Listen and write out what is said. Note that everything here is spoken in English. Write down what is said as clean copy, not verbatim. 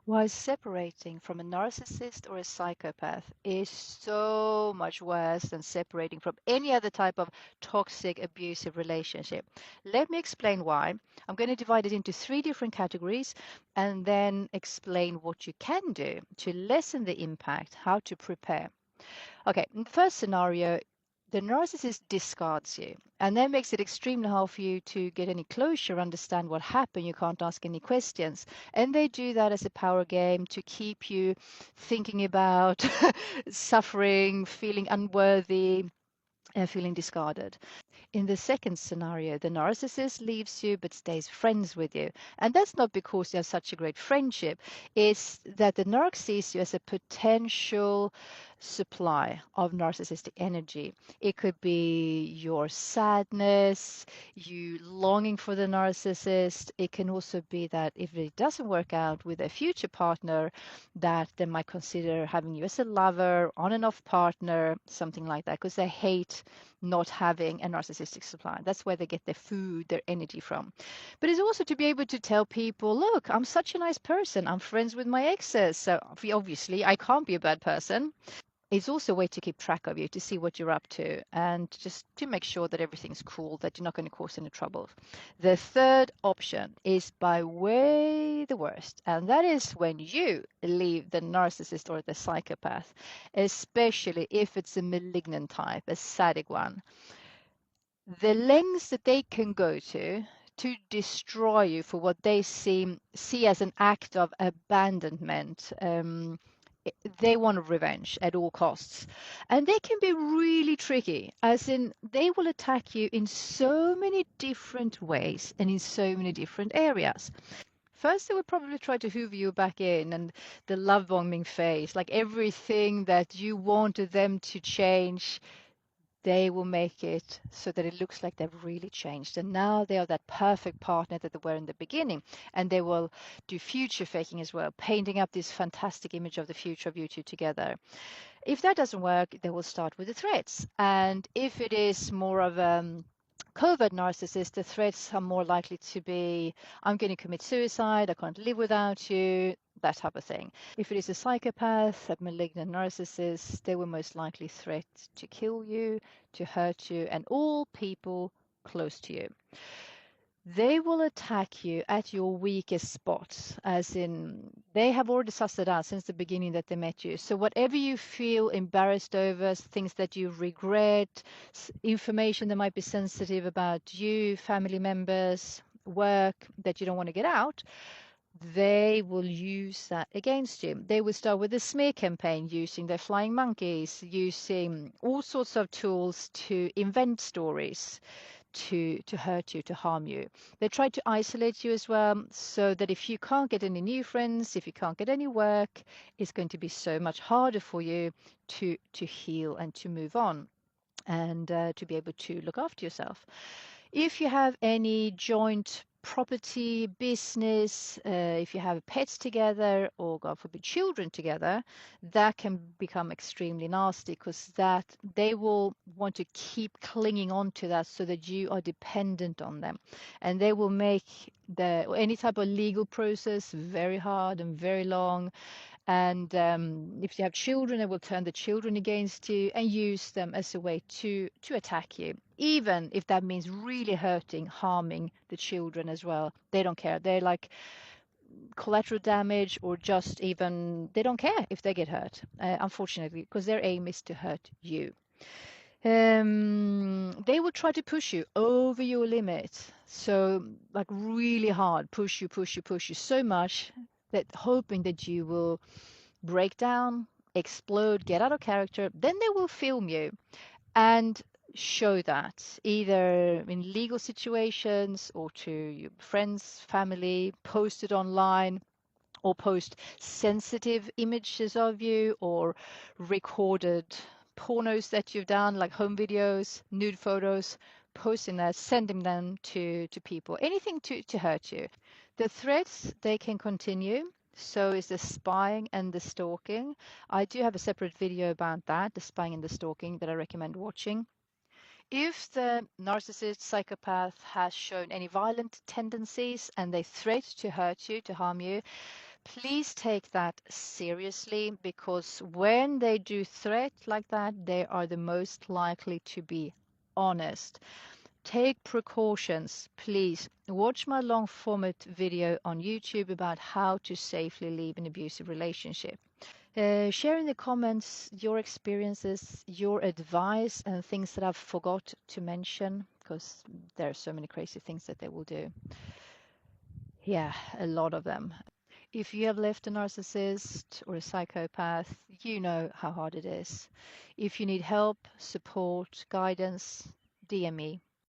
Why separating from a narcissist or a psychopath is so much worse than separating from any other type of toxic, abusive relationship. Let me explain why. I'm going to divide it into three different categories and then explain what you can do to lessen the impact, how to prepare. Okay, in the first scenario, the narcissist discards you, and that makes it extremely hard for you to get any closure, understand what happened. You can't ask any questions. And they do that as a power game to keep you thinking about suffering, feeling unworthy, and feeling discarded. In the second scenario, the narcissist leaves you but stays friends with you. And that's not because you have such a great friendship. It's that the narc sees you as a potential supply of narcissistic energy. It could be your sadness, you longing for the narcissist. It can also be that if it doesn't work out with a future partner, that they might consider having you as a lover, on and off partner, something like that, because they hate not having a narcissistic supply. That's where they get their food, their energy from. But it's also to be able to tell people, look, I'm such a nice person. I'm friends with my exes. So obviously, I can't be a bad person. It's also a way to keep track of you, to see what you're up to, and just to make sure that everything's cool, that you're not going to cause any trouble. The third option is by way the worst, and that is when you leave the narcissist or the psychopath, especially if it's a malignant type, a sadistic one. The lengths that they can go to destroy you for what they see as an act of abandonment. They want revenge at all costs. And they can be really tricky, as in they will attack you in so many different ways and in so many different areas. First, they would probably try to hoover you back in, and the love bombing phase, like everything that you wanted them to change, they will make it so that it looks like they've really changed. And now they are that perfect partner that they were in the beginning. And they will do future faking as well, painting up this fantastic image of the future of you two together. If that doesn't work, they will start with the threats. And if it is more of a covert narcissist, the threats are more likely to be, I'm going to commit suicide, I can't live without you, that type of thing. If it is a psychopath, a malignant narcissist, they will most likely threat to kill you, to hurt you, and all people close to you. They will attack you at your weakest spots, as in they have already sussed it out since the beginning that they met you. So whatever you feel embarrassed over, things that you regret, information that might be sensitive about you, family members, work that you don't want to get out, they will use that against you. They will start with a smear campaign using their flying monkeys, using all sorts of tools to invent stories to hurt you, to harm you. They try to isolate you as well, so that if you can't get any new friends, if you can't get any work, it's going to be so much harder for you to heal and to move on and to be able to look after yourself. If you have any joint property, business, if you have pets together or, God forbid, children together, that can become extremely nasty because that they will want to keep clinging on to that so that you are dependent on them. And they will make any type of legal process very hard and very long. And if you have children, they will turn the children against you and use them as a way to attack you, even if that means really hurting, harming the children as well. They don't care. They're like collateral damage, or just even they don't care if they get hurt, unfortunately, because their aim is to hurt you. They will try to push you over your limit. So, like, really hard, push you so much that hoping that you will break down, explode, get out of character. Then they will film you and show that either in legal situations or to your friends, family, post it online, or post sensitive images of you or recorded pornos that you've done, like home videos, nude photos, posting that, sending them to people, anything to hurt you. The threats, they can continue. So is the spying and the stalking. I do have a separate video about that, the spying and the stalking, that I recommend watching. If the narcissist psychopath has shown any violent tendencies and they threat to hurt you, to harm you, Please take that seriously, because when they do threat like that, they are the most likely to be honest. Take precautions, please. Watch my long format video on YouTube about how to safely leave an abusive relationship. Share in the comments your experiences, your advice, and things that I've forgot to mention, because there are so many crazy things that they will do. Yeah, a lot of them. If you have left a narcissist or a psychopath, you know how hard it is. If you need help, support, guidance, DM me.